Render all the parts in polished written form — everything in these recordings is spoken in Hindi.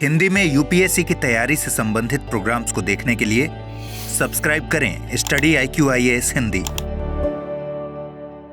हिंदी में यूपीएससी की तैयारी से संबंधित प्रोग्राम्स को देखने के लिए सब्सक्राइब करें स्टडी IQ-IAS हिंदी।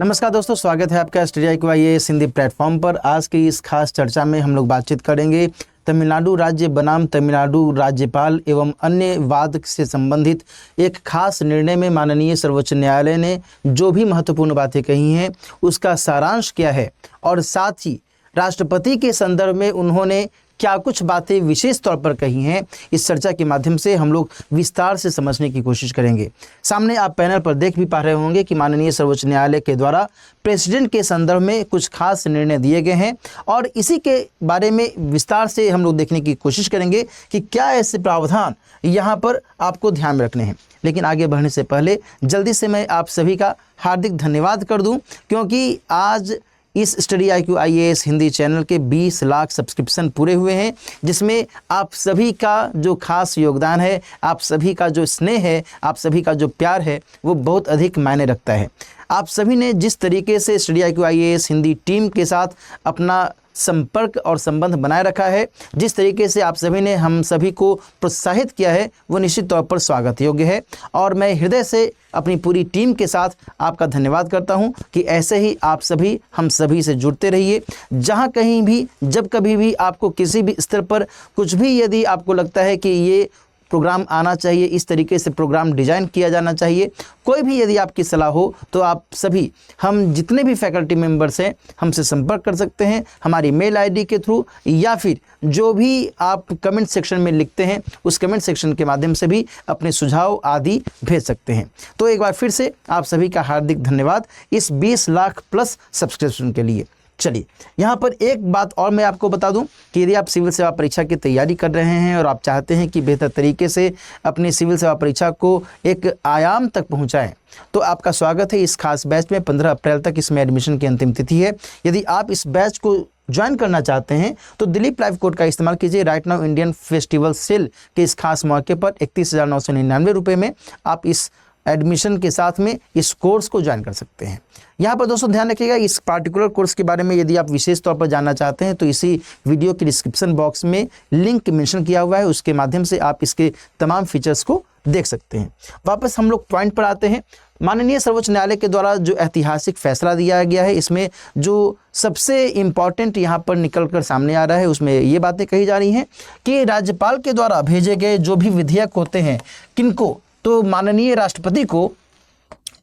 नमस्कार दोस्तों, स्वागत है आपका स्टडी IQ-IAS हिंदी प्लेटफॉर्म पर। आज की इस खास चर्चा में हम लोग बातचीत करेंगे तमिलनाडु राज्य बनाम तमिलनाडु राज्यपाल एवं अन्य वाद से संबंधित एक खास निर्णय में माननीय सर्वोच्च न्यायालय ने जो भी महत्वपूर्ण बातें कही हैं उसका सारांश क्या है, और साथ ही राष्ट्रपति के संदर्भ में उन्होंने क्या कुछ बातें विशेष तौर पर कही हैं। इस चर्चा के माध्यम से हम लोग विस्तार से समझने की कोशिश करेंगे। सामने आप पैनल पर देख भी पा रहे होंगे कि माननीय सर्वोच्च न्यायालय के द्वारा प्रेसिडेंट के संदर्भ में कुछ खास निर्णय दिए गए हैं, और इसी के बारे में विस्तार से हम लोग देखने की कोशिश करेंगे कि क्या ऐसे प्रावधान यहाँ पर आपको ध्यान में रखने हैं। लेकिन आगे बढ़ने से पहले जल्दी से मैं आप सभी का हार्दिक धन्यवाद कर दूं, क्योंकि आज इस स्टडी IQ-IAS हिंदी चैनल के 20 लाख सब्सक्रिप्शन पूरे हुए हैं, जिसमें आप सभी का जो खास योगदान है, आप सभी का जो स्नेह है, आप सभी का जो प्यार है, वो बहुत अधिक मायने रखता है। आप सभी ने जिस तरीके से स्टडी IQ-IAS हिंदी टीम के साथ अपना संपर्क और संबंध बनाए रखा है, जिस तरीके से आप सभी ने हम सभी को प्रोत्साहित किया है, वो निश्चित तौर पर स्वागत योग्य है। और मैं हृदय से अपनी पूरी टीम के साथ आपका धन्यवाद करता हूं कि ऐसे ही आप सभी हम सभी से जुड़ते रहिए। जहां कहीं भी, जब कभी भी आपको किसी भी स्तर पर कुछ भी यदि आपको लगता है कि ये प्रोग्राम आना चाहिए, इस तरीके से प्रोग्राम डिजाइन किया जाना चाहिए, कोई भी यदि आपकी सलाह हो, तो आप सभी, हम जितने भी फैकल्टी मेंबर्स हैं, हमसे संपर्क कर सकते हैं हमारी मेल आईडी के थ्रू, या फिर जो भी आप कमेंट सेक्शन में लिखते हैं उस कमेंट सेक्शन के माध्यम से भी अपने सुझाव आदि भेज सकते हैं। तो एक बार फिर से आप सभी का हार्दिक धन्यवाद इस 20 लाख प्लस सब्सक्रिप्शन के लिए। चलिए, यहाँ पर एक बात और मैं आपको बता दूं कि यदि आप सिविल सेवा परीक्षा की तैयारी कर रहे हैं और आप चाहते हैं कि बेहतर तरीके से अपनी सिविल सेवा परीक्षा को एक आयाम तक पहुंचाएं, तो आपका स्वागत है इस खास बैच में। 15 अप्रैल तक इसमें एडमिशन की अंतिम तिथि है। यदि आप इस बैच को ज्वाइन करना चाहते हैं तो दिलीप लाइव कोड का इस्तेमाल कीजिए। Right now Indian festival sale के इस खास मौके पर 31,999 रुपये में आप इस एडमिशन के साथ में इस कोर्स को ज्वाइन कर सकते हैं। यहाँ पर दोस्तों ध्यान रखिएगा, इस पार्टिकुलर कोर्स के बारे में यदि आप विशेष तौर पर जानना चाहते हैं तो इसी वीडियो के डिस्क्रिप्शन बॉक्स में लिंक मेंशन किया हुआ है, उसके माध्यम से आप इसके तमाम फीचर्स को देख सकते हैं। वापस हम लोग पॉइंट पर आते हैं। माननीय सर्वोच्च न्यायालय के द्वारा जो ऐतिहासिक फैसला दिया गया है, इसमें जो सबसे इम्पॉर्टेंट यहाँ पर निकल कर सामने आ रहा है, उसमें ये बातें कही जा रही हैं कि राज्यपाल के द्वारा भेजे गए जो भी विधेयक होते हैं, किनको, तो माननीय राष्ट्रपति को,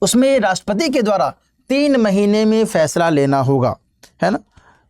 उसमें राष्ट्रपति के द्वारा 3 महीने में फैसला लेना होगा, है ना।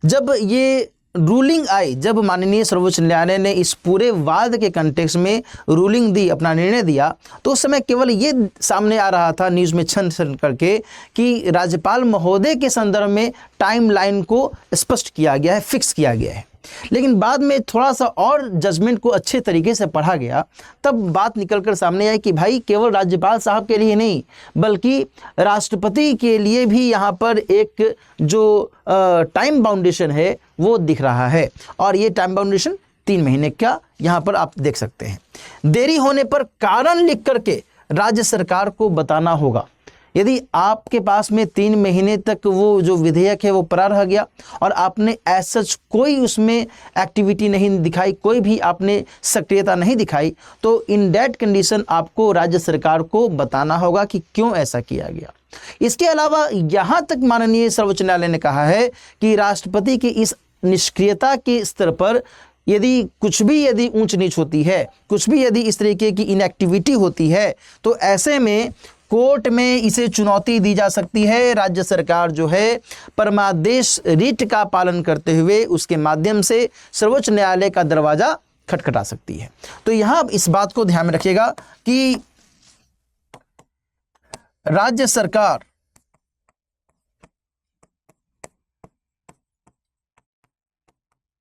जब ये रूलिंग आई, जब माननीय सर्वोच्च न्यायालय ने इस पूरे वाद के कंटेक्स्ट में रूलिंग दी, अपना निर्णय दिया, तो उस समय केवल ये सामने आ रहा था न्यूज़ में छन छन करके कि राज्यपाल महोदय के संदर्भ में टाइमलाइन को स्पष्ट किया गया है, फिक्स किया गया है। लेकिन बाद में थोड़ा सा और जजमेंट को अच्छे तरीके से पढ़ा गया, तब बात निकलकर सामने आई कि भाई केवल राज्यपाल साहब के लिए नहीं, बल्कि राष्ट्रपति के लिए भी यहाँ पर एक जो टाइम बाउंडेशन है वो दिख रहा है, और ये टाइम बाउंडेशन 3 महीने का यहाँ पर आप देख सकते हैं। देरी होने पर कारण लिख करके राज्य सरकार को बताना होगा। यदि आपके पास में 3 महीने तक वो जो विधेयक है वो पड़ा रह गया और आपने एज सच कोई उसमें एक्टिविटी नहीं दिखाई, कोई भी आपने सक्रियता नहीं दिखाई, तो इन दैट कंडीशन आपको राज्य सरकार को बताना होगा कि क्यों ऐसा किया गया। इसके अलावा यहाँ तक माननीय सर्वोच्च न्यायालय ने कहा है कि राष्ट्रपति की इस निष्क्रियता के स्तर पर यदि कुछ भी यदि ऊंच नीच होती है, कुछ भी यदि इस तरीके की इनएक्टिविटी होती है, तो ऐसे में कोर्ट में इसे चुनौती दी जा सकती है। राज्य सरकार जो है परमादेश रीट का पालन करते हुए उसके माध्यम से सर्वोच्च न्यायालय का दरवाजा खटखटा सकती है। तो यहां इस बात को ध्यान में रखिएगा कि राज्य सरकार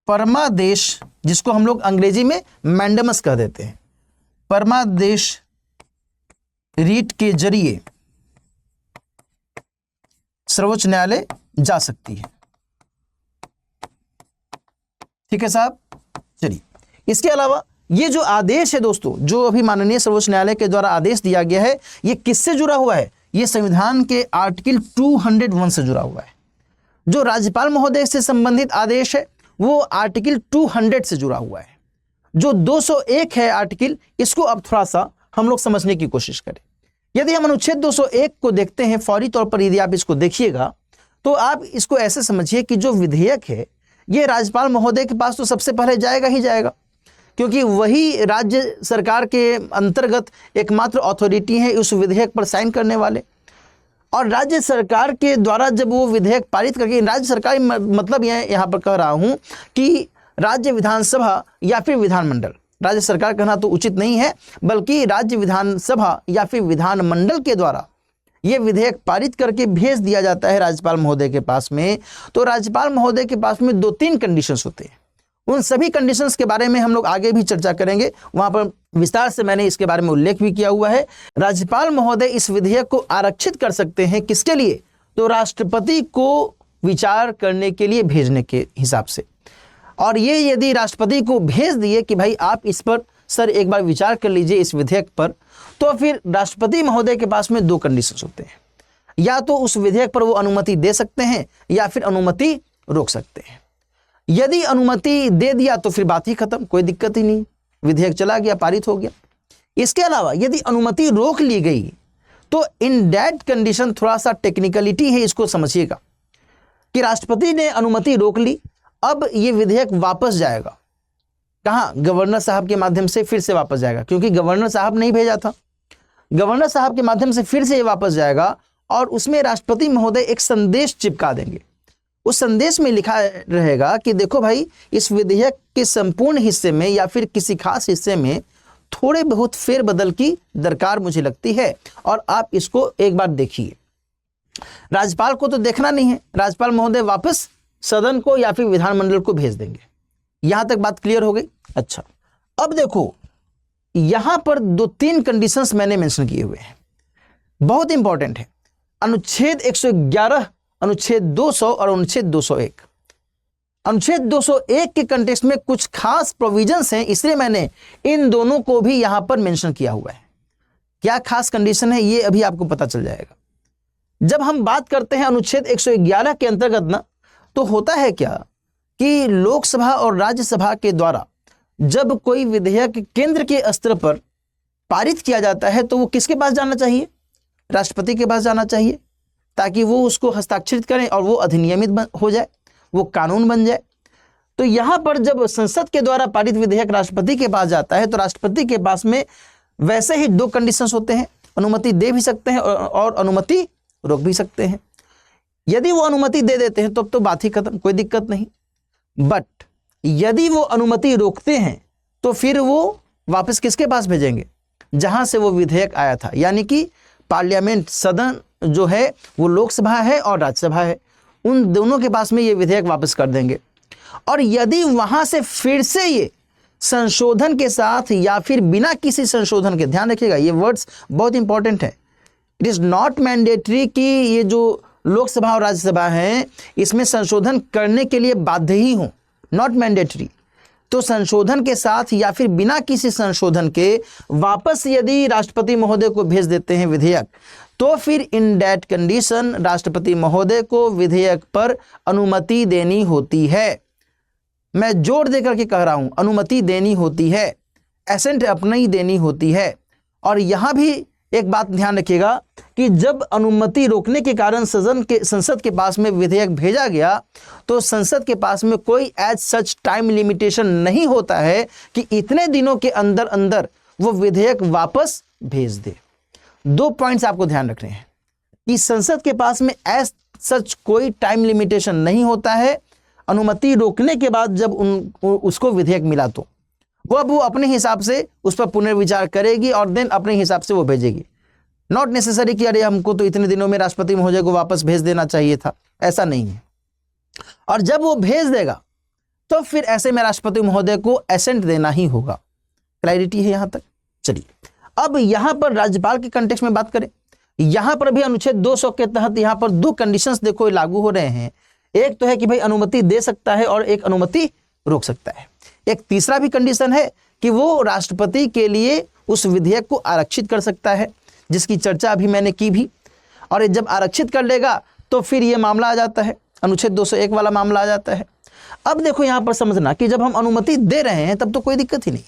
परमादेश, जिसको हम लोग अंग्रेजी में मैंडेमस कह देते हैं, परमादेश रीट के जरिए सर्वोच्च न्यायालय जा सकती है। ठीक है साहब। चलिए, इसके अलावा ये जो आदेश है दोस्तों, जो अभी माननीय सर्वोच्च न्यायालय के द्वारा आदेश दिया गया है, ये किससे जुड़ा हुआ है? ये संविधान के आर्टिकल 201 से जुड़ा हुआ है। जो राज्यपाल महोदय से संबंधित आदेश है वो आर्टिकल 200 से जुड़ा हुआ है। जो 201 है आर्टिकल, इसको अब थोड़ा सा हम लोग समझने की कोशिश करें। यदि हम अनुच्छेद 201 को देखते हैं फौरी तौर पर, यदि आप इसको देखिएगा तो आप इसको ऐसे समझिए कि जो विधेयक है ये राज्यपाल महोदय के पास तो सबसे पहले जाएगा ही जाएगा, क्योंकि वही राज्य सरकार के अंतर्गत एकमात्र अथॉरिटी है उस विधेयक पर साइन करने वाले। और राज्य सरकार के द्वारा जब वो विधेयक पारित करके, राज्य सरकार मतलब यहाँ पर कह रहा हूँ कि राज्य विधानसभा या फिर विधानमंडल, राज्य सरकार कहना तो उचित नहीं है, बल्कि राज्य विधानसभा या फिर विधानमंडल के द्वारा ये विधेयक पारित करके भेज दिया जाता है राज्यपाल महोदय के पास में। तो राज्यपाल महोदय के पास में 2-3 कंडीशंस होते हैं। उन सभी कंडीशंस के बारे में हम लोग आगे भी चर्चा करेंगे, वहां पर विस्तार से मैंने इसके बारे में उल्लेख भी किया हुआ है। राज्यपाल महोदय इस विधेयक को आरक्षित कर सकते हैं, किसके लिए? तो राष्ट्रपति को विचार करने के लिए भेजने के हिसाब से। और ये यदि राष्ट्रपति को भेज दिए कि भाई आप इस पर सर एक बार विचार कर लीजिए इस विधेयक पर, तो फिर राष्ट्रपति महोदय के पास में 2 कंडीशंस होते हैं। या तो उस विधेयक पर वो अनुमति दे सकते हैं या फिर अनुमति रोक सकते हैं। यदि अनुमति दे दिया तो फिर बात ही खत्म, कोई दिक्कत ही नहीं, विधेयक चला गया, पारित हो गया। इसके अलावा यदि अनुमति रोक ली गई तो इन दैट कंडीशन, थोड़ा सा टेक्निकलिटी है, इसको समझिएगा कि राष्ट्रपति ने अनुमति रोक ली, अब ये विधेयक वापस जाएगा कहाँ? गवर्नर साहब के माध्यम से फिर से वापस जाएगा, क्योंकि गवर्नर साहब नहीं भेजा था। गवर्नर साहब के माध्यम से फिर से ये वापस जाएगा और उसमें राष्ट्रपति महोदय एक संदेश चिपका देंगे। उस संदेश में लिखा रहेगा कि देखो भाई, इस विधेयक के संपूर्ण हिस्से में या फिर किसी खास हिस्से में थोड़े बहुत फेरबदल की दरकार मुझे लगती है और आप इसको एक बार देखिए। राज्यपाल को तो देखना नहीं है, राज्यपाल महोदय वापस सदन को या फिर विधानमंडल को भेज देंगे। यहां तक बात क्लियर हो गई? अच्छा, अब देखो यहां पर 2-3 कंडीशंस मैंने मेंशन किए हुए हैं, बहुत इंपॉर्टेंट है। अनुच्छेद 111, अनुच्छेद 200 और अनुच्छेद 201। अनुच्छेद 201 के कंटेक्स्ट में कुछ खास प्रोविजंस हैं, इसलिए मैंने इन दोनों को भी यहां पर मेंशन किया हुआ है। क्या खास कंडीशन है ये अभी आपको पता चल जाएगा। जब हम बात करते हैं अनुच्छेद 111 के अंतर्गत ना, तो होता है क्या कि लोकसभा और राज्यसभा के द्वारा जब कोई विधेयक केंद्र के स्तर पर पारित किया जाता है तो वो किसके पास जाना चाहिए? राष्ट्रपति के पास जाना चाहिए, ताकि वो उसको हस्ताक्षरित करें और वो अधिनियमित हो जाए, वो कानून बन जाए। तो यहां पर जब संसद के द्वारा पारित विधेयक राष्ट्रपति के पास जाता है तो राष्ट्रपति के पास में वैसे ही 2 कंडीशंस होते हैं, अनुमति दे भी सकते हैं और अनुमति रोक भी सकते हैं। यदि वो अनुमति दे देते हैं तो बात ही खत्म, कोई दिक्कत नहीं। बट यदि वो अनुमति रोकते हैं तो फिर वो वापस किसके पास भेजेंगे? जहां से वो विधेयक आया था, यानी कि पार्लियामेंट, सदन जो है वो लोकसभा है और राज्यसभा है, उन दोनों के पास में ये विधेयक वापस कर देंगे। और यदि वहां से फिर से ये संशोधन के साथ या फिर बिना किसी संशोधन के, ध्यान रखिएगा ये वर्ड्स बहुत इंपॉर्टेंट है, इट इज नॉट मैंडेटरी कि ये जो लोकसभा और राज्यसभा है इसमें संशोधन करने के लिए बाध्य ही हो, नॉट मैंडेटरी। तो संशोधन के साथ या फिर बिना किसी संशोधन के वापस यदि राष्ट्रपति महोदय को भेज देते हैं विधेयक, तो फिर इन दैट कंडीशन राष्ट्रपति महोदय को विधेयक पर अनुमति देनी होती है। मैं जोर देकर के कह रहा हूं, अनुमति देनी होती है, एसेंट अपनी देनी होती है। और यहां भी एक बात ध्यान रखिएगा कि जब अनुमति रोकने के कारण संसद के पास में विधेयक भेजा गया तो संसद के पास में कोई एज सच टाइम लिमिटेशन नहीं होता है कि इतने दिनों के अंदर अंदर वो विधेयक वापस भेज दे। 2 पॉइंट्स आपको ध्यान रखने हैं कि संसद के पास में एज सच कोई टाइम लिमिटेशन नहीं होता है। अनुमति रोकने के बाद जब उसको विधेयक मिला तो वो अपने हिसाब से उस पर पुनर्विचार करेगी और देन अपने हिसाब से वो भेजेगी। नॉट नेसेसरी कि अरे हमको तो इतने दिनों में राष्ट्रपति महोदय को वापस भेज देना चाहिए था, ऐसा नहीं है। और जब वो भेज देगा तो फिर ऐसे में राष्ट्रपति महोदय को एसेंट देना ही होगा। क्लैरिटी है यहां तक? चलिए अब यहां पर राज्यपाल के कंटेक्स्ट में बात करें। यहां पर भी अनुच्छेद 200 के तहत यहां पर 2 कंडीशंस देखो लागू हो रहे हैं। एक तो है कि भाई अनुमति दे सकता है और एक अनुमति रोक सकता है। एक तीसरा भी कंडीशन है कि वो राष्ट्रपति के लिए उस विधेयक को आरक्षित कर सकता है, जिसकी चर्चा अभी मैंने की भी। और जब आरक्षित कर लेगा तो फिर ये मामला आ जाता है, अनुच्छेद 201 वाला मामला आ जाता है। अब देखो यहाँ पर समझना कि जब हम अनुमति दे रहे हैं तब तो कोई दिक्कत ही नहीं,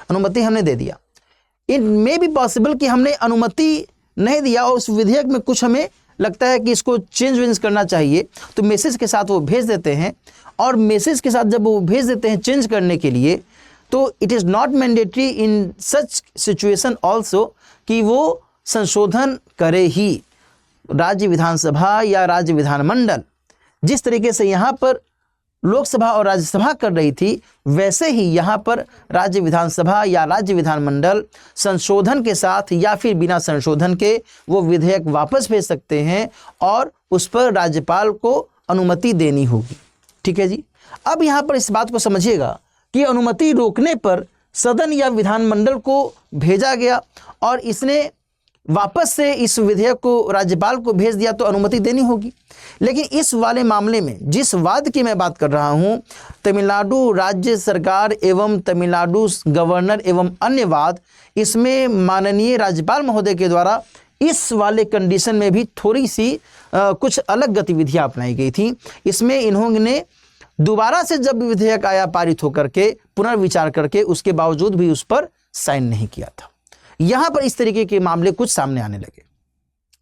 अनुमति हमने दे दिया। इट मे बी पॉसिबल कि हमने अनुमति नहीं दिया और उस विधेयक में कुछ हमें लगता है कि इसको चेंज वेंज करना चाहिए, तो मैसेज के साथ वो भेज देते हैं, और मैसेज के साथ जब वो भेज देते हैं चेंज करने के लिए, तो it is not mandatory in such situation also कि वो संशोधन करे ही। राज्य विधानसभा या राज्य विधानमंडल जिस तरीके से यहाँ पर लोकसभा और राज्यसभा कर रही थी, वैसे ही यहाँ पर राज्य विधानसभा या राज्य विधानमंडल संशोधन के साथ या फिर बिना संशोधन के वो विधेयक वापस भेज सकते हैं और उस पर राज्यपाल को अनुमति देनी होगी। ठीक है जी। अब यहाँ पर इस बात को समझिएगा कि अनुमति रोकने पर सदन या विधानमंडल को भेजा गया और इसने वापस से इस विधेयक को राज्यपाल को भेज दिया, तो अनुमति देनी होगी। लेकिन इस वाले मामले में जिस वाद की मैं बात कर रहा हूं, तमिलनाडु राज्य सरकार एवं तमिलनाडु गवर्नर एवं अन्य वाद, इसमें माननीय राज्यपाल महोदय के द्वारा इस वाले कंडीशन में भी थोड़ी सी कुछ अलग गतिविधियां अपनाई गई थी। इसमें इन्होंने दोबारा से जब विधेयक आया पारित होकर के पुनर्विचार करके, उसके बावजूद भी उस पर साइन नहीं किया था। यहां पर इस तरीके के मामले कुछ सामने आने लगे।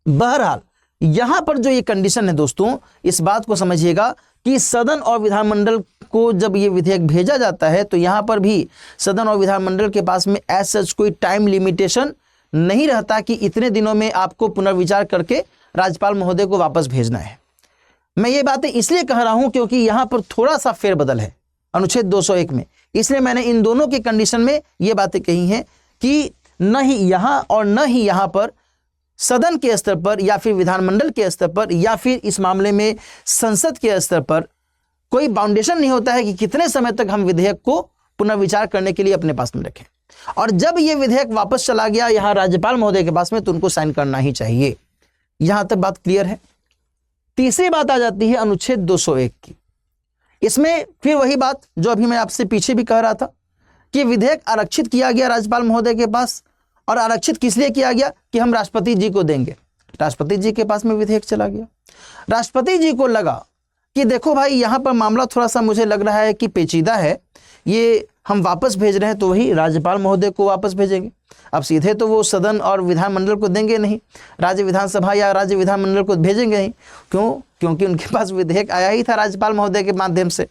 बहरहाल यहां पर जो ये कंडीशन है दोस्तों, इस बात को समझिएगा कि सदन और विधानमंडल को जब ये विधेयक भेजा जाता है तो यहां पर भी सदन और विधानमंडल के पास में एज सच कोई टाइम लिमिटेशन नहीं रहता कि इतने दिनों में आपको पुनर्विचार करके राज्यपाल महोदय को वापस भेजना है। मैं ये बातें इसलिए कह रहा हूं क्योंकि यहां पर थोड़ा सा फेरबदल है अनुच्छेद 201 में, इसलिए मैंने इन दोनों के कंडीशन में ये बातें कही हैं कि न ही यहाँ और न ही यहाँ पर सदन के स्तर पर या फिर विधानमंडल के स्तर पर या फिर इस मामले में संसद के स्तर पर कोई बाउंडेशन नहीं होता है कि कितने समय तक हम विधेयक को पुनर्विचार करने के लिए अपने पास में रखें। और जब ये विधेयक वापस चला गया यहाँ राज्यपाल महोदय के पास में, तो उनको साइन करना ही चाहिए। यहाँ तक बात क्लियर है। तीसरी बात आ जाती है अनुच्छेद 201 की। इसमें फिर वही बात जो अभी मैं आपसे पीछे भी कह रहा था कि विधेयक आरक्षित किया गया राज्यपाल महोदय के पास, और आरक्षित किस लिए किया गया कि हम राष्ट्रपति जी को देंगे। राष्ट्रपति जी के पास में विधेयक चला गया। राष्ट्रपति जी को लगा कि देखो भाई, यहाँ पर मामला थोड़ा सा मुझे लग रहा है कि पेचीदा है, ये हम वापस भेज रहे हैं तो वही राज्यपाल महोदय को वापस भेजेंगे। अब सीधे तो वो सदन और विधानमंडल को देंगे नहीं, राज्य विधानसभा या राज्य विधानमंडल को भेजेंगे नहीं। क्यों? क्योंकि उनके पास विधेयक आया ही था राज्यपाल महोदय के माध्यम से,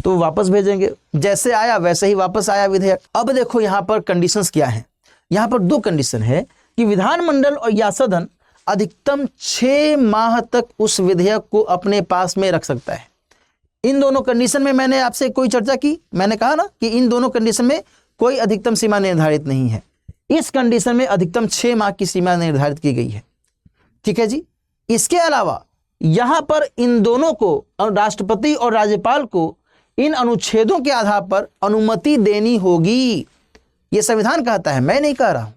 तो वापस भेजेंगे। जैसे आया वैसे ही वापस आया विधेयक। अब देखो यहाँ पर कंडीशंस क्या हैं। यहाँ पर दो कंडीशन है कि विधानमंडल और या सदन अधिकतम 6 माह तक उस विधेयक को अपने पास में रख सकता है। इन दोनों कंडीशन में मैंने आपसे कोई चर्चा की, मैंने कहा ना कि इन दोनों कंडीशन में कोई अधिकतम सीमा निर्धारित नहीं है। इस कंडीशन में अधिकतम 6 माह की सीमा निर्धारित की गई है। ठीक है जी। इसके अलावा यहां पर इन दोनों को, राष्ट्रपति और राज्यपाल को, इन अनुच्छेदों के आधार पर अनुमति देनी होगी। यह संविधान कहता है, मैं नहीं कह रहा हूं।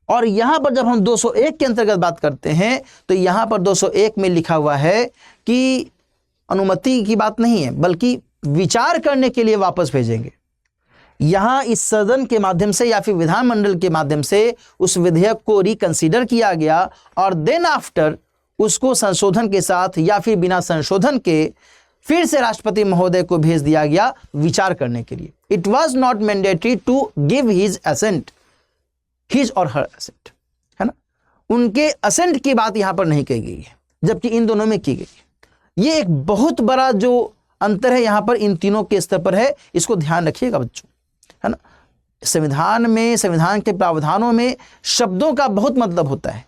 और यहां पर जब हम 201 के अंतर्गत बात करते हैं तो यहां पर 201 में लिखा हुआ है कि अनुमति की बात नहीं है, बल्कि विचार करने के लिए वापस भेजेंगे। यहां इस सदन के माध्यम से या फिर विधानमंडल के माध्यम से उस विधेयक को रिकंसीडर किया गया और देन आफ्टर उसको संशोधन के साथ या फिर बिना संशोधन के फिर से राष्ट्रपति महोदय को भेज दिया गया विचार करने के लिए। It was not mandatory to give his assent, his और हर असेंट, है ना। उनके असेंट की बात यहां पर नहीं कही गई है, जबकि इन दोनों में की गई है। ये एक बहुत बड़ा जो अंतर है यहाँ पर इन तीनों के स्तर पर है, इसको ध्यान रखिएगा बच्चों, है ना। संविधान में, संविधान के प्रावधानों में शब्दों का बहुत मतलब होता है,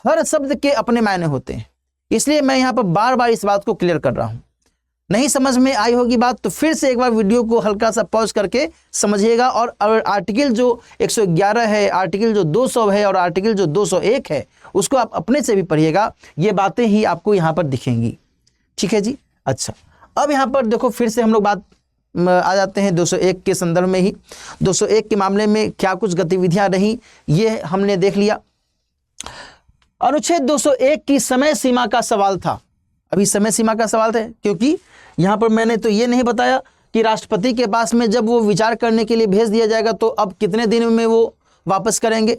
हर शब्द के अपने मायने होते हैं। इसलिए मैं यहाँ पर बार बार इस बात को क्लियर कर रहा हूँ। नहीं समझ में आई होगी बात तो फिर से एक बार वीडियो को हल्का सा पॉज करके समझिएगा। और आर्टिकल जो 111 है, आर्टिकल जो 200 है और आर्टिकल जो 201 है, उसको आप अपने से भी पढ़िएगा। ये बातें ही आपको यहाँ पर दिखेंगी। ठीक है जी। अच्छा, अब यहाँ पर देखो फिर से हम लोग बात आ जाते हैं 201 के संदर्भ में ही। 201 के मामले में क्या कुछ गतिविधियां रही ये हमने देख लिया। अनुच्छेद 201 की समय सीमा का सवाल था। अभी समय सीमा का सवाल था क्योंकि यहाँ पर मैंने तो ये नहीं बताया कि राष्ट्रपति के पास में जब वो विचार करने के लिए भेज दिया जाएगा तो अब कितने दिन में वो वापस करेंगे।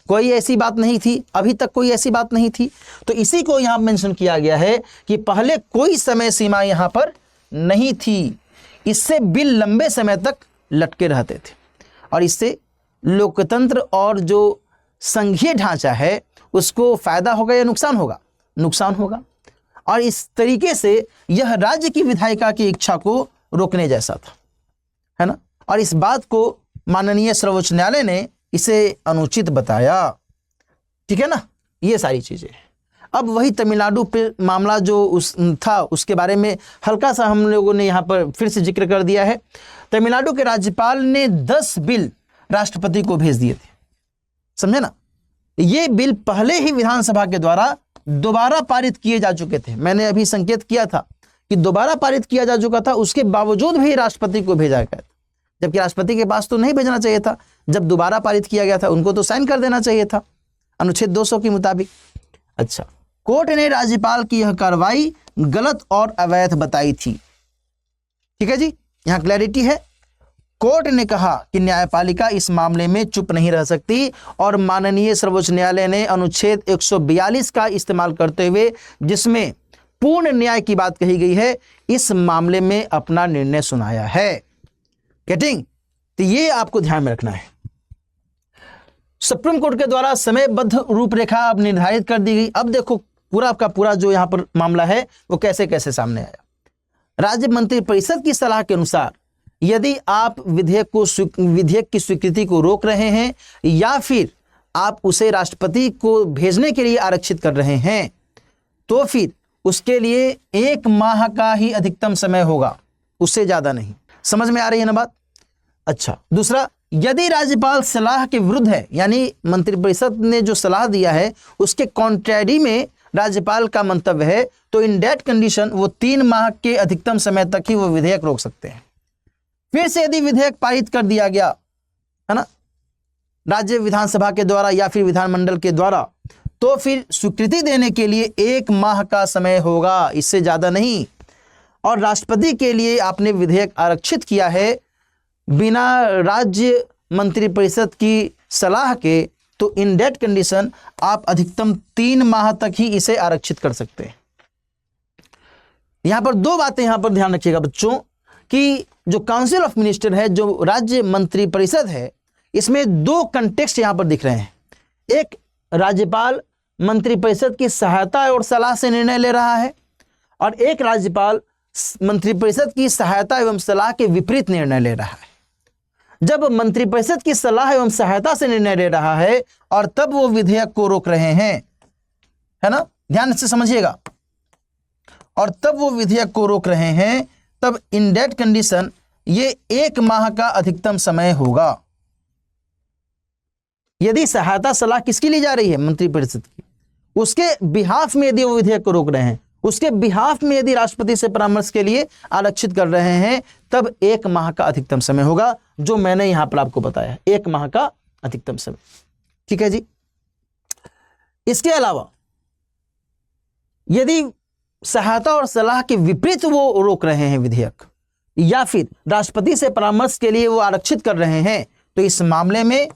कोई ऐसी बात नहीं थी, अभी तक कोई ऐसी बात नहीं थी। तो इसी को यहाँ मेंशन किया गया है कि पहले कोई समय सीमा यहाँ पर नहीं थी। इससे बिल लंबे समय तक लटके रहते थे और इससे लोकतंत्र और जो संघीय ढांचा है उसको फायदा होगा या नुकसान होगा? नुकसान होगा। और इस तरीके से यह राज्य की विधायिका की इच्छा को रोकने जैसा था, है ना। और इस बात को माननीय सर्वोच्च न्यायालय ने इसे अनुचित बताया, ठीक है ना। ये सारी चीजें। अब वही तमिलनाडु पे मामला जो था उसके बारे में हल्का सा हम लोगों ने यहाँ पर फिर से जिक्र कर दिया है। तमिलनाडु के राज्यपाल ने 10 बिल राष्ट्रपति को भेज दिए थे, समझे ना। ये बिल पहले ही विधानसभा के द्वारा दोबारा पारित किए जा चुके थे। मैंने अभी संकेत किया था कि दोबारा पारित किया जा चुका था, उसके बावजूद भी राष्ट्रपति को भेजा गया, जबकि राष्ट्रपति के पास तो नहीं भेजना चाहिए था। जब दोबारा पारित किया गया था उनको तो साइन कर देना चाहिए था अनुच्छेद 200 के मुताबिक। अच्छा, कोर्ट ने राज्यपाल की यह कार्रवाई गलत और अवैध बताई थी, ठीक है जी। यहां क्लैरिटी है। कोर्ट ने कहा कि न्यायपालिका इस मामले में चुप नहीं रह सकती और माननीय सर्वोच्च न्यायालय ने अनुच्छेद 142 का इस्तेमाल करते हुए, जिसमें पूर्ण न्याय की बात कही गई है, इस मामले में अपना निर्णय सुनाया है। गेटिंग? तो ये आपको ध्यान में रखना है। सुप्रीम कोर्ट के द्वारा समयबद्ध रूपरेखा अब निर्धारित कर दी गई। अब देखो पूरा का पूरा जो यहां पर मामला है वो कैसे कैसे सामने आया। राज्य मंत्रिपरिषद की सलाह के अनुसार यदि आप विधेयक की स्वीकृति को रोक रहे हैं या फिर आप उसे राष्ट्रपति को भेजने के लिए आरक्षित कर रहे हैं, तो फिर उसके लिए 1 माह का ही अधिकतम समय होगा, उससे ज्यादा नहीं। समझ में आ रही है ना बात? अच्छा, दूसरा, यदि राज्यपाल सलाह के विरुद्ध है, यानी मंत्रिपरिषद ने जो सलाह दिया है उसके कॉन्ट्रैरी में राज्यपाल का मंतव्य है, तो इन दैट कंडीशन वो 3 माह के अधिकतम समय तक ही वो विधेयक रोक सकते हैं। फिर से यदि विधेयक पारित कर दिया गया, है ना, राज्य विधानसभा के द्वारा या फिर विधानमंडल के द्वारा, तो फिर स्वीकृति देने के लिए 1 माह का समय होगा, इससे ज्यादा नहीं। और राष्ट्रपति के लिए आपने विधेयक आरक्षित किया है बिना राज्य मंत्रिपरिषद की सलाह के, तो इन दैट कंडीशन आप अधिकतम 3 माह तक ही इसे आरक्षित कर सकते हैं। यहां पर 2 बातें यहां पर ध्यान रखिएगा बच्चों, कि जो काउंसिल ऑफ मिनिस्टर है, जो राज्य मंत्रिपरिषद है, इसमें 2 कंटेक्स्ट यहां पर दिख रहे हैं। एक, राज्यपाल मंत्रिपरिषद की सहायता और सलाह से निर्णय ले रहा है, और एक राज्यपाल मंत्रिपरिषद की सहायता एवं सलाह के विपरीत निर्णय ले रहा है। जब मंत्रिपरिषद की सलाह एवं सहायता से निर्णय ले रहा है और तब वो विधेयक को रोक रहे हैं, है ना, ध्यान से समझिएगा, और तब वो विधेयक को रोक रहे हैं, तब इन दैट कंडीशन ये 1 माह का अधिकतम समय होगा। यदि सहायता सलाह किसकी ली जा रही है? मंत्रिपरिषद की। उसके बिहाफ में यदि वो विधेयक को रोक रहे हैं, उसके बिहाफ में यदि राष्ट्रपति से परामर्श के लिए आरक्षित कर रहे हैं, तब 1 माह का अधिकतम समय होगा, जो मैंने यहां पर आपको बताया, 1 माह का अधिकतम समय, ठीक है जी। इसके अलावा यदि सहायता और सलाह के विपरीत वो रोक रहे हैं विधेयक, या फिर राष्ट्रपति से परामर्श के लिए वो आरक्षित कर रहे हैं, तो इस मामले में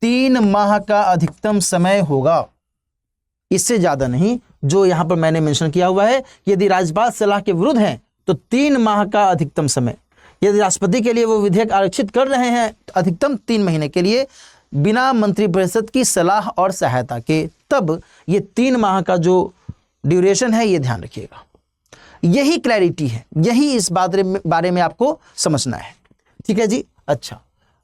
3 माह का अधिकतम समय होगा, इससे ज्यादा नहीं। जो यहां पर मैंने मेंशन किया हुआ है, यदि राज्यपाल सलाह के विरुद्ध हैं तो 3 माह का अधिकतम समय। यदि राष्ट्रपति के लिए वो विधेयक आरक्षित कर रहे हैं अधिकतम 3 महीने के लिए बिना मंत्रिपरिषद की सलाह और सहायता के, तब ये 3 माह का जो ड्यूरेशन है, ये ध्यान रखिएगा। यही क्लैरिटी है, यही इस बारे में आपको समझना है, ठीक है जी। अच्छा,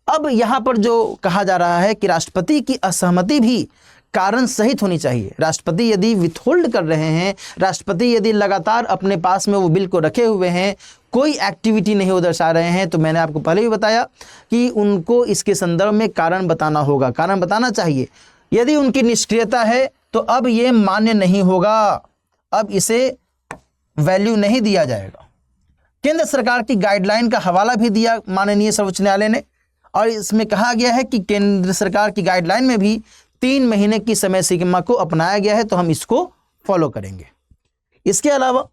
अब यहां पर जो कहा जा रहा है कि राष्ट्रपति की असहमति भी कारण सहित होनी चाहिए। राष्ट्रपति यदि विथहोल्ड कर रहे हैं, राष्ट्रपति यदि लगातार अपने पास में वो बिल को रखे हुए हैं, कोई एक्टिविटी नहीं वो दर्शा रहे हैं, तो मैंने आपको पहले भी बताया कि उनको इसके संदर्भ में कारण बताना होगा, कारण बताना चाहिए। यदि उनकी निष्क्रियता है तो अब ये मान्य नहीं होगा, अब इसे वैल्यू नहीं दिया जाएगा। केंद्र सरकार की गाइडलाइन का हवाला भी दिया माननीय सर्वोच्च न्यायालय ने, और इसमें कहा गया है कि केंद्र सरकार की गाइडलाइन में भी 3 महीने की समय सीमा को अपनाया गया है, तो हम इसको फॉलो करेंगे। इसके अलावा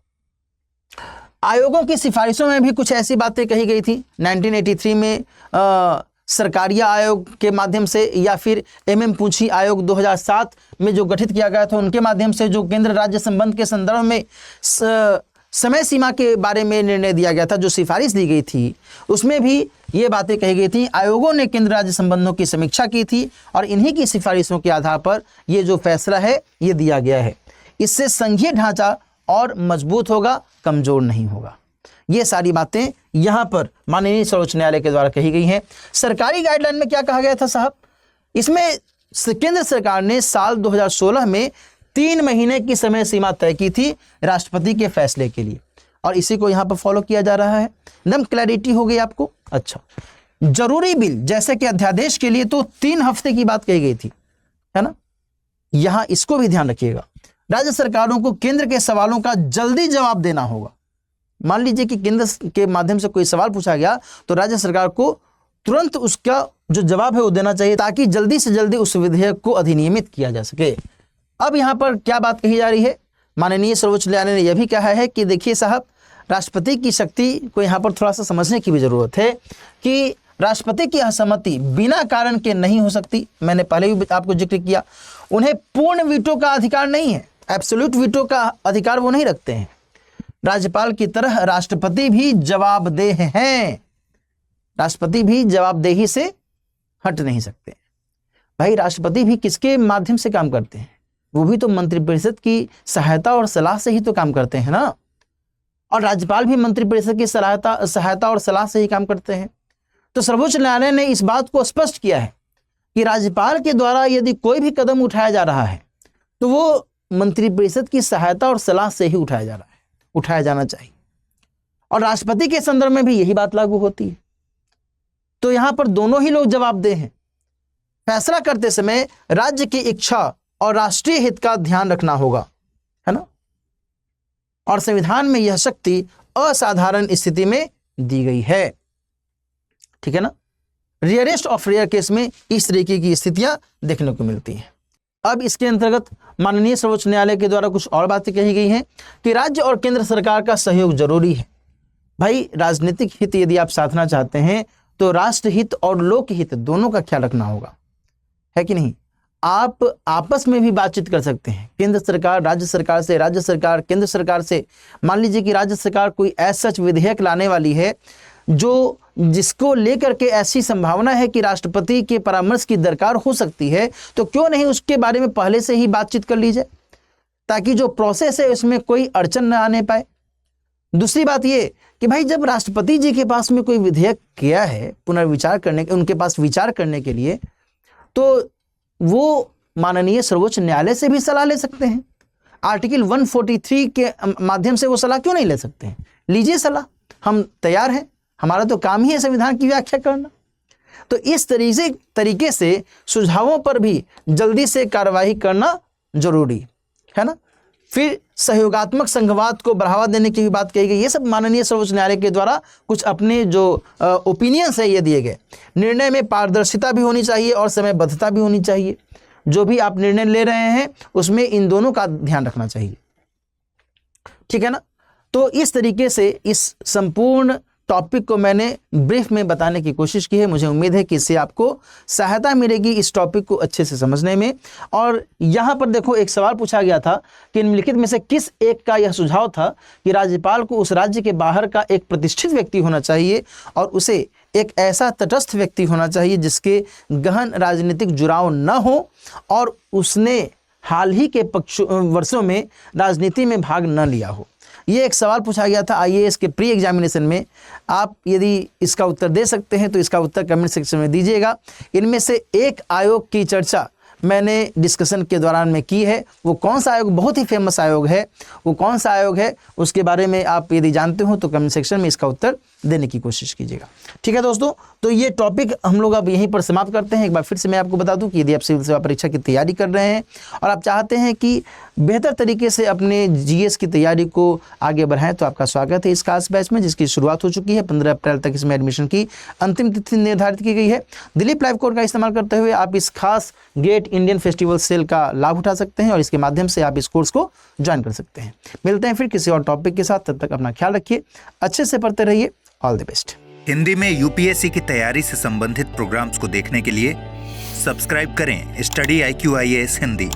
आयोगों की सिफारिशों में भी कुछ ऐसी बातें कही गई थी। 1983 में सरकारिया आयोग के माध्यम से, या फिर MM पूंछी आयोग 2007 में जो गठित किया गया था, उनके माध्यम से जो केंद्र राज्य संबंध के संदर्भ में समय सीमा के बारे में निर्णय दिया गया था, जो सिफारिश दी गई थी, उसमें भी ये बातें कही गई थी। आयोगों ने केंद्र राज्य संबंधों की समीक्षा की थी और इन्हीं की सिफारिशों के आधार पर ये जो फैसला है ये दिया गया है। इससे संघीय ढांचा और मजबूत होगा, कमजोर नहीं होगा। ये सारी बातें यहाँ पर माननीय सर्वोच्च न्यायालय के द्वारा कही गई हैं। सरकारी गाइडलाइन में क्या कहा गया था साहब? इसमें केंद्र सरकार ने साल 2016 में 3 महीने की समय सीमा तय की थी राष्ट्रपति के फैसले के लिए, और इसी को यहाँ पर फॉलो किया जा रहा है। एकदम क्लैरिटी हो गई आपको। अच्छा, जरूरी बिल जैसे कि अध्यादेश के लिए तो 3 हफ्ते की बात कही गई थी, है ना। यहाँ इसको भी ध्यान रखिएगा, राज्य सरकारों को केंद्र के सवालों का जल्दी जवाब देना होगा। मान लीजिए कि केंद्र के माध्यम से कोई सवाल पूछा गया तो राज्य सरकार को तुरंत उसका जो जवाब है वो देना चाहिए, ताकि जल्दी से जल्दी उस विधेयक को अधिनियमित किया जा सके। अब यहाँ पर क्या बात कही जा रही है? माननीय सर्वोच्च न्यायालय ने यह भी कहा है कि देखिए साहब, राष्ट्रपति की शक्ति को यहाँ पर थोड़ा सा समझने की भी जरूरत है कि राष्ट्रपति की असहमति बिना कारण के नहीं हो सकती। मैंने पहले भी आपको जिक्र किया, उन्हें पूर्ण वीटो का अधिकार नहीं है, एब्सोल्यूट वीटो का अधिकार वो नहीं रखते हैं। राज्यपाल की तरह राष्ट्रपति भी जवाबदेह हैं, राष्ट्रपति भी जवाबदेही से हट नहीं सकते। भाई, राष्ट्रपति भी किसके माध्यम से काम करते हैं? वो भी तो मंत्रिपरिषद की सहायता और सलाह से ही तो काम करते हैं ना। और राज्यपाल भी मंत्रिपरिषद की सहायता और सलाह से ही काम करते हैं। तो सर्वोच्च न्यायालय ने इस बात को स्पष्ट किया है कि राज्यपाल के द्वारा यदि कोई भी कदम उठाया जा रहा है तो वो मंत्रिपरिषद की सहायता और सलाह से ही उठाया जाना चाहिए। और राष्ट्रपति के संदर्भ में भी यही बात लागू होती है। तो यहां पर दोनों ही लोग जवाबदेह हैं। फैसला करते समय राज्य की इच्छा और राष्ट्रीय हित का ध्यान रखना होगा, है ना। और संविधान में यह शक्ति असाधारण स्थिति में दी गई है, ठीक है ना। रेयरेस्ट ऑफ रेयर केस में इस तरीके की स्थितियां देखने को मिलती हैं। अब इसके अंतर्गत माननीय सर्वोच्च न्यायालय के द्वारा कुछ और बातें कही गई हैं कि राज्य और केंद्र सरकार का सहयोग जरूरी है। भाई, राजनीतिक हित यदि आप साधना चाहते हैं तो राष्ट्र हित और लोक हित दोनों का ख्याल रखना होगा, है कि नहीं। आप आपस में भी बातचीत कर सकते हैं, केंद्र सरकार राज्य सरकार से, राज्य सरकार केंद्र सरकार से। मान लीजिए कि राज्य सरकार कोई ऐसा विधेयक लाने वाली है जिसको लेकर के ऐसी संभावना है कि राष्ट्रपति के परामर्श की दरकार हो सकती है, तो क्यों नहीं उसके बारे में पहले से ही बातचीत कर ली जाए, ताकि जो प्रोसेस है उसमें कोई अड़चन न आने पाए। दूसरी बात ये कि भाई, जब राष्ट्रपति जी के पास में कोई विधेयक किया है पुनर्विचार करने के, उनके पास विचार करने के लिए, तो वो माननीय सर्वोच्च न्यायालय से भी सलाह ले सकते हैं। आर्टिकल 143 के माध्यम से वो सलाह क्यों नहीं ले सकते हैं? लीजिए सलाह, हम तैयार हैं, हमारा तो काम ही है संविधान की व्याख्या करना। तो इस तरीके से सुझावों पर भी जल्दी से कार्रवाई करना जरूरी है ना। फिर सहयोगात्मक संघवाद को बढ़ावा देने की भी बात कही गई। ये सब माननीय सर्वोच्च न्यायालय के द्वारा कुछ अपने जो ओपिनियंस है ये दिए गए। निर्णय में पारदर्शिता भी होनी चाहिए और समयबद्धता भी होनी चाहिए। जो भी आप निर्णय ले रहे हैं उसमें इन दोनों का ध्यान रखना चाहिए, ठीक है ना। तो इस तरीके से इस संपूर्ण टॉपिक को मैंने ब्रीफ में बताने की कोशिश की है। मुझे उम्मीद है कि इससे आपको सहायता मिलेगी इस टॉपिक को अच्छे से समझने में। और यहाँ पर देखो, एक सवाल पूछा गया था कि निम्नलिखित में से किस एक का यह सुझाव था कि राज्यपाल को उस राज्य के बाहर का एक प्रतिष्ठित व्यक्ति होना चाहिए और उसे एक ऐसा तटस्थ व्यक्ति होना चाहिए जिसके गहन राजनीतिक जुड़ाव न हो और उसने हाल ही के वर्षों में राजनीति में भाग न लिया हो। ये एक सवाल पूछा गया था आईएएस के प्री एग्जामिनेशन में। आप यदि इसका उत्तर दे सकते हैं तो इसका उत्तर कमेंट सेक्शन में दीजिएगा। इनमें से एक आयोग की चर्चा मैंने डिस्कशन के दौरान में की है। वो कौन सा आयोग, बहुत ही फेमस आयोग है, वो कौन सा आयोग है उसके बारे में आप यदि जानते हो तो कमेंट सेक्शन में इसका उत्तर देने की कोशिश कीजिएगा, ठीक है दोस्तों। तो ये टॉपिक हम लोग अब यहीं पर समाप्त करते हैं। एक बार फिर से मैं आपको बता दूं कि यदि आप सिविल सेवा परीक्षा की तैयारी कर रहे हैं और आप चाहते हैं कि बेहतर तरीके से अपने जीएस की तैयारी को आगे बढ़ाएं तो आपका स्वागत है इस खास बैच में, जिसकी शुरुआत हो चुकी है। 15 अप्रैल तक इसमें एडमिशन की अंतिम तिथि निर्धारित की गई है। दिलीप लाइव कोड का इस्तेमाल करते हुए आप इस खास गेट इंडियन फेस्टिवल सेल का लाभ उठा सकते हैं और इसके माध्यम से आप इस कोर्स को ज्वाइन कर सकते हैं। मिलते हैं फिर किसी और टॉपिक के साथ। तब तक अपना ख्याल रखिए, अच्छे से पढ़ते रहिए। All the best. हिंदी में यूपीएससी की तैयारी से संबंधित प्रोग्राम्स को देखने के लिए सब्सक्राइब करें स्टडी IQ IAS हिंदी।